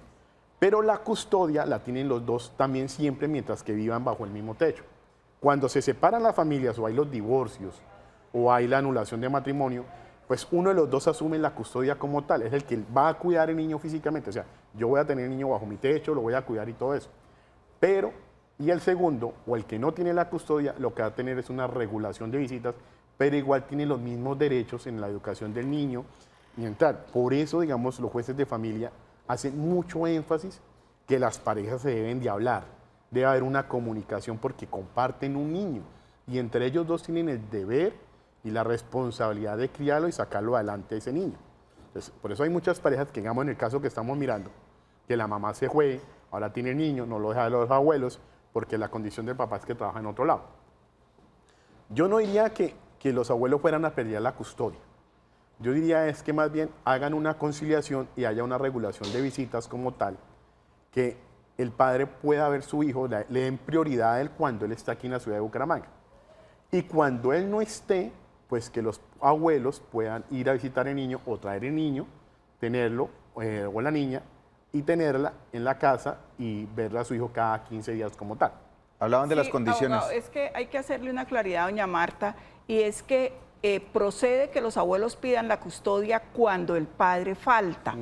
Pero la custodia la tienen los dos también siempre mientras que vivan bajo el mismo techo. Cuando se separan las familias o hay los divorcios, o hay la anulación de matrimonio, pues uno de los dos asume la custodia como tal, es el que va a cuidar el niño físicamente, o sea, yo voy a tener el niño bajo mi techo, lo voy a cuidar y todo eso. Pero, y el segundo, o el que no tiene la custodia, lo que va a tener es una regulación de visitas, pero igual tiene los mismos derechos en la educación del niño y entrar. Por eso, digamos, los jueces de familia hacen mucho énfasis que las parejas se deben de hablar, debe haber una comunicación porque comparten un niño y entre ellos dos tienen el deber y la responsabilidad de criarlo y sacarlo adelante a ese niño. Entonces, por eso hay muchas parejas que, digamos, en el caso que estamos mirando, que la mamá se fue, ahora tiene niño, no lo deja de los abuelos, porque la condición del papá es que trabaja en otro lado. Yo no diría que los abuelos fueran a perder la custodia. Yo diría es que más bien hagan una conciliación y haya una regulación de visitas como tal, que el padre pueda ver a su hijo, le den prioridad a él cuando él está aquí en la ciudad de Bucaramanga. Y cuando él no esté, pues que los abuelos puedan ir a visitar al niño o traer el niño, tenerlo, o la niña, y tenerla en la casa y verla a su hijo cada 15 días como tal. Hablaban de las condiciones. Abogado, es que hay que hacerle una claridad a doña Marta, y es que procede que los abuelos pidan la custodia cuando el padre falta,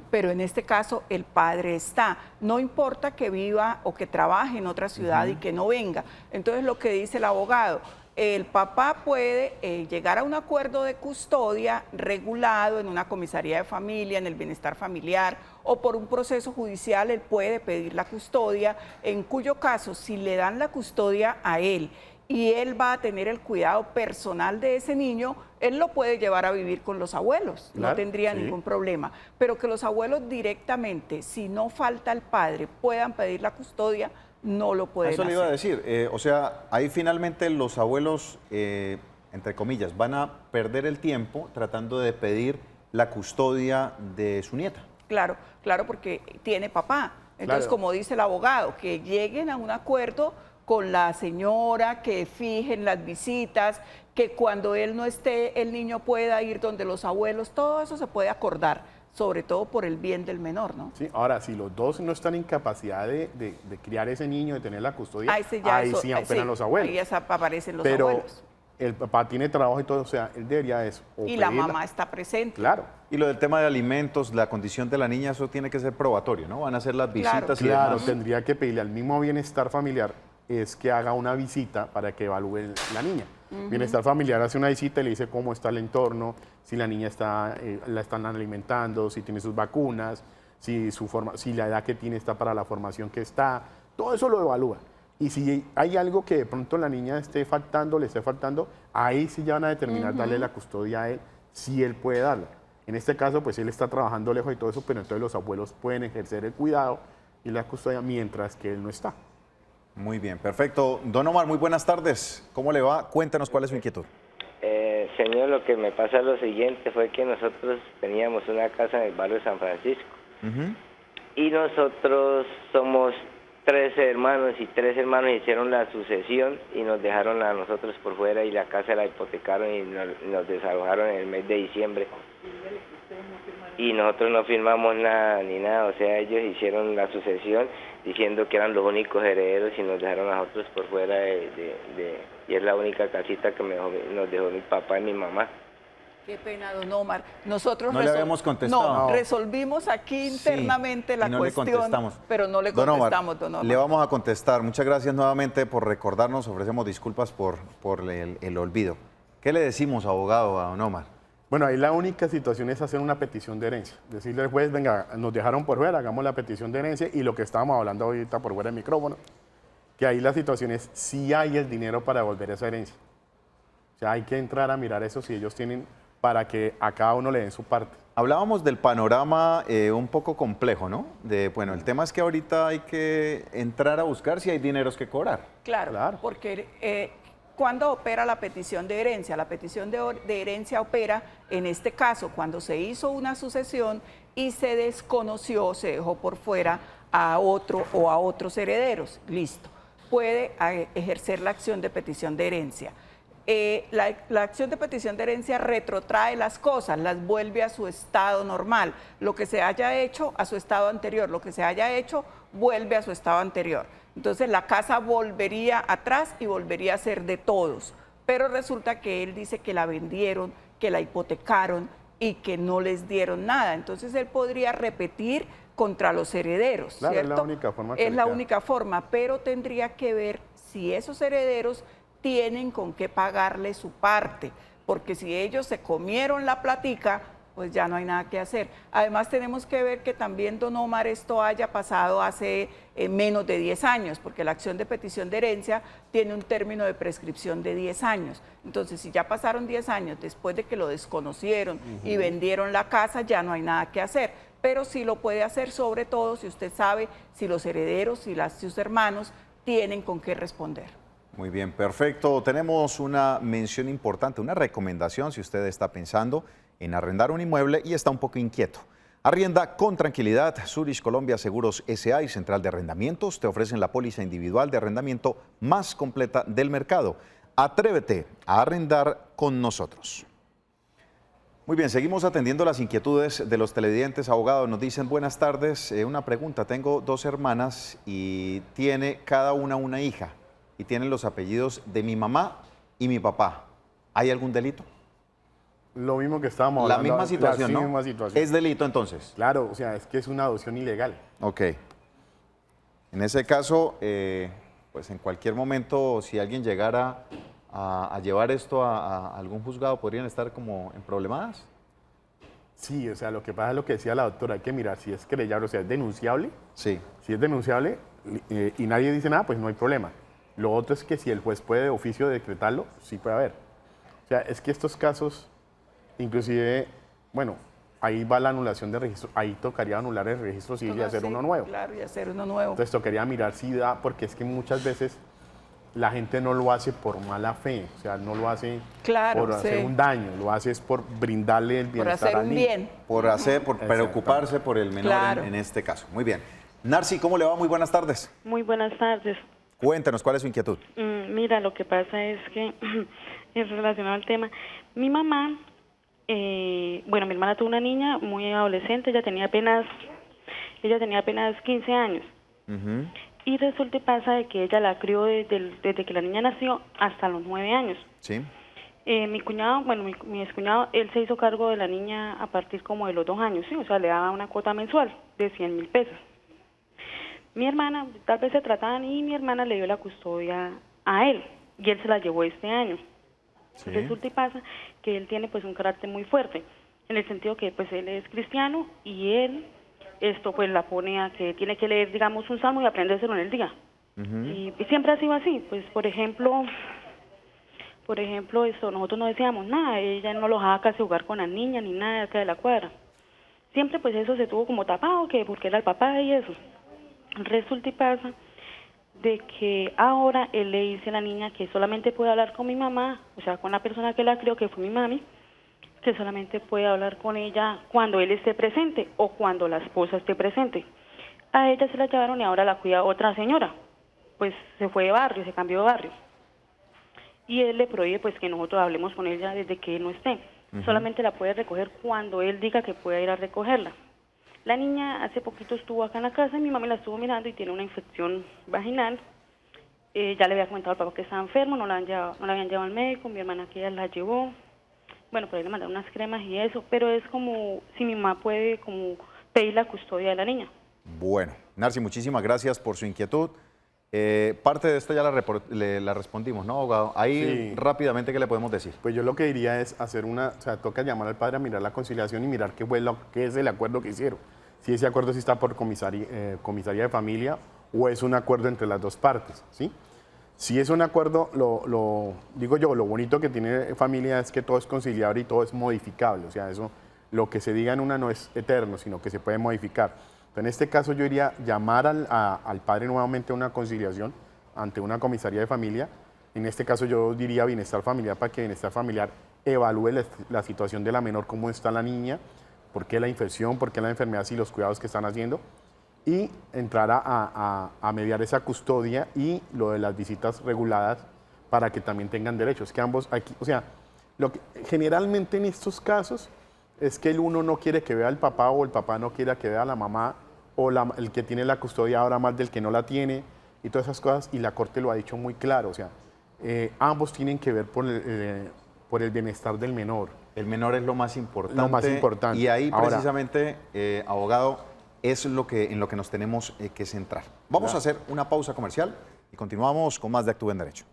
pero en este caso el padre está. No importa que viva o que trabaje en otra ciudad y que no venga. Entonces, lo que dice el abogado, el papá puede llegar a un acuerdo de custodia regulado en una comisaría de familia, en el bienestar familiar, o por un proceso judicial él puede pedir la custodia, en cuyo caso, si le dan la custodia a él y él va a tener el cuidado personal de ese niño, él lo puede llevar a vivir con los abuelos, claro, no tendría ningún problema. Pero que los abuelos directamente, si no falta el padre, puedan pedir la custodia, no lo pueden hacer. Eso le iba a decir, o sea, ahí finalmente los abuelos, entre comillas, van a perder el tiempo tratando de pedir la custodia de su nieta. Claro, claro, porque tiene papá. Entonces, como dice el abogado, que lleguen a un acuerdo con la señora, que fijen las visitas, que cuando él no esté, el niño pueda ir donde los abuelos, todo eso se puede acordar, sobre todo por el bien del menor, ¿no? Sí, ahora, si los dos no están en capacidad de criar ese niño, de tener la custodia, ahí sí operan los abuelos. Ahí ya aparecen los abuelos. El papá tiene trabajo y todo, o sea, él debería eso. Y la mamá está presente. Claro. Y lo del tema de alimentos, la condición de la niña, eso tiene que ser probatorio, ¿no? Van a hacer las visitas y demás. Claro, tendría que pedirle al mismo bienestar familiar es que haga una visita para que evalúe la niña. Bienestar familiar hace una visita y le dice cómo está el entorno, si la niña la están alimentando, si tiene sus vacunas, si la edad que tiene está para la formación que está, todo eso lo evalúa. Y si hay algo que de pronto la niña le esté faltando, ahí sí ya van a determinar darle la custodia a él, si él puede darla. En este caso, pues él está trabajando lejos y todo eso, pero entonces los abuelos pueden ejercer el cuidado y la custodia mientras que él no está. Muy bien, perfecto. Don Omar, muy buenas tardes. ¿Cómo le va? Cuéntanos cuál es su inquietud. Señor, lo que me pasa es lo siguiente, fue que nosotros teníamos una casa en el barrio de San Francisco. Y nosotros somos 13 hermanos y 3 hermanos hicieron la sucesión y nos dejaron a nosotros por fuera y la casa la hipotecaron y nos desalojaron en el mes de diciembre. Y nosotros no firmamos nada ni nada, o sea, ellos hicieron la sucesión diciendo que eran los únicos herederos y nos dejaron a nosotros por fuera y es la única casita que nos dejó mi papá y mi mamá. Qué pena, don Omar. Nosotros no le habíamos contestado. No, resolvimos aquí internamente la no cuestión, le contestamos. Pero no le contestamos, don Omar. Le vamos a contestar. Muchas gracias nuevamente por recordarnos. Ofrecemos disculpas por el olvido. ¿Qué le decimos, abogado, a don Omar? Bueno, ahí la única situación es hacer una petición de herencia. Decirle al juez, venga, nos dejaron por fuera, hagamos la petición de herencia y lo que estábamos hablando ahorita por fuera del micrófono, que ahí la situación es si hay el dinero para devolver esa herencia. O sea, hay que entrar a mirar eso si ellos tienen para que a cada uno le den su parte. Hablábamos del panorama un poco complejo, ¿no? Bueno, el tema es que ahorita hay que entrar a buscar si hay dineros que cobrar. Claro. Porque ¿cuándo opera la petición de herencia? La petición de herencia opera, en este caso, cuando se hizo una sucesión y se desconoció, se dejó por fuera a otro o a otros herederos. Listo. Puede ejercer la acción de petición de herencia. La acción de petición de herencia retrotrae las cosas, las vuelve a su estado normal. Lo que se haya hecho a su estado anterior, lo que se haya hecho vuelve a su estado anterior. Entonces la casa volvería atrás y volvería a ser de todos. Pero resulta que él dice que la vendieron, que la hipotecaron y que no les dieron nada. Entonces él podría repetir contra los herederos, claro, ¿cierto? Es la única forma. Es la única forma, pero tendría que ver si esos herederos tienen con qué pagarle su parte, porque si ellos se comieron la platica, pues ya no hay nada que hacer. Además tenemos que ver que también, don Omar, esto haya pasado hace menos de 10 años, porque la acción de petición de herencia tiene un término de prescripción de 10 años. Entonces, si ya pasaron 10 años después de que lo desconocieron y vendieron la casa, ya no hay nada que hacer. Pero sí lo puede hacer, sobre todo si usted sabe si los herederos y sus hermanos tienen con qué responder. Muy bien, perfecto. Tenemos una mención importante, una recomendación si usted está pensando en arrendar un inmueble y está un poco inquieto. Arrienda con tranquilidad. Zurich Colombia Seguros S.A. y Central de Arrendamientos te ofrecen la póliza individual de arrendamiento más completa del mercado. Atrévete a arrendar con nosotros. Muy bien, seguimos atendiendo las inquietudes de los televidentes. Abogados, nos dicen buenas tardes. Una pregunta, tengo 2 hermanas y tiene cada una hija y tienen los apellidos de mi mamá y mi papá. ¿Hay algún delito? Lo mismo que estábamos hablando. La misma situación, ¿no? Misma situación. ¿Es delito entonces? Claro, o sea, es que es una adopción ilegal. Ok. En ese caso, pues en cualquier momento, si alguien llegara a llevar esto a algún juzgado, ¿podrían estar como en problemadas? Sí, o sea, lo que pasa es lo que decía la doctora, hay que mirar si es querellable, o sea, es denunciable. Sí. Si es denunciable y nadie dice nada, pues no hay problema. Lo otro es que si el juez puede de oficio decretarlo, sí puede haber. O sea, es que estos casos, inclusive, bueno, ahí va la anulación de registro, ahí tocaría anular el registro civil y hacer uno nuevo. Claro, y hacer uno nuevo. Entonces tocaría mirar si da, porque es que muchas veces la gente no lo hace por mala fe, o sea, no lo hace por hacer un daño, lo hace es por brindarle el bienestar al niño. Por preocuparse por el menor en este caso. Muy bien. Narci, ¿cómo le va? Muy buenas tardes. Muy buenas tardes. Cuéntenos, ¿cuál es su inquietud? Mira, lo que pasa es que, en relación al tema, mi mamá, mi hermana tuvo una niña muy adolescente, ella tenía apenas 15 años. Y resulta y pasa de que ella la crió desde que la niña nació hasta los 9 años. Sí. Mi cuñado, mi excuñado, él se hizo cargo de la niña a partir como de los 2 años, ¿sí? O sea, le daba una cuota mensual de 100.000 pesos. Mi hermana, tal vez se trataban y mi hermana le dio la custodia a él y él se la llevó este año. Sí. Resulta y pasa que él tiene pues un carácter muy fuerte, en el sentido que pues él es cristiano y él pues la pone a que tiene que leer, digamos, un salmo y aprendérselo en el día. Y siempre ha sido así, pues por ejemplo, por ejemplo, nosotros no decíamos nada, ella no los dejaba casi jugar con las niñas ni nada de acá de la cuadra. Siempre pues eso se tuvo como tapado, que porque era el papá y eso. Resulta y pasa de que ahora él le dice a la niña que solamente puede hablar con mi mamá, o sea, con la persona que la crió, que fue mi mami, que solamente puede hablar con ella cuando él esté presente o cuando la esposa esté presente. A ella se la llevaron y ahora la cuida otra señora, pues se fue de barrio, se cambió de barrio. Y él le prohíbe pues que nosotros hablemos con ella desde que él no esté. Solamente la puede recoger cuando él diga que pueda ir a recogerla. La niña hace poquito estuvo acá en la casa y mi mamá la estuvo mirando y tiene una infección vaginal. Ya le había comentado al papá que estaba enfermo, no la habían llevado al médico, mi hermana que ella la llevó. Bueno, por ahí le mandaron unas cremas y eso, pero es como si mi mamá puede como pedir la custodia de la niña. Bueno, Narci, muchísimas gracias por su inquietud. Parte de esto ya la respondimos, ¿no, abogado? Ahí sí. Rápidamente, ¿qué le podemos decir? Pues yo lo que diría es hacer toca llamar al padre a mirar la conciliación y mirar qué es el acuerdo que hicieron. Si ese acuerdo sí está por comisaría de familia o es un acuerdo entre las dos partes, ¿sí? Si es un acuerdo, digo yo, lo bonito que tiene familia es que todo es conciliable y todo es modificable, o sea, eso, lo que se diga en una no es eterno, sino que se puede modificar. En este caso yo iría a llamar al padre nuevamente a una conciliación ante una comisaría de familia. En este caso yo diría bienestar familiar para que bienestar familiar evalúe la situación de la menor, cómo está la niña, por qué la infección, por qué la enfermedad y los cuidados que están haciendo. Y entrar a mediar esa custodia y lo de las visitas reguladas para que también tengan derechos. Que ambos aquí, o sea, generalmente en estos casos es que el uno no quiere que vea al papá o el papá no quiere que vea a la mamá o el que tiene la custodia ahora más del que no la tiene y todas esas cosas, y la Corte lo ha dicho muy claro, o sea, ambos tienen que ver por el bienestar del menor. El menor es lo más importante. Lo más importante. Y ahí precisamente, abogado, es en lo que nos tenemos que centrar. Vamos a hacer una pausa comercial y continuamos con más de Actúa en Derecho.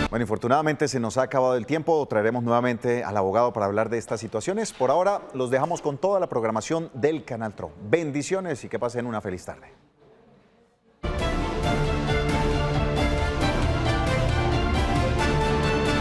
Bueno, infortunadamente se nos ha acabado el tiempo. Traeremos nuevamente al abogado para hablar de estas situaciones. Por ahora los dejamos con toda la programación del Canal TRO. Bendiciones y que pasen una feliz tarde.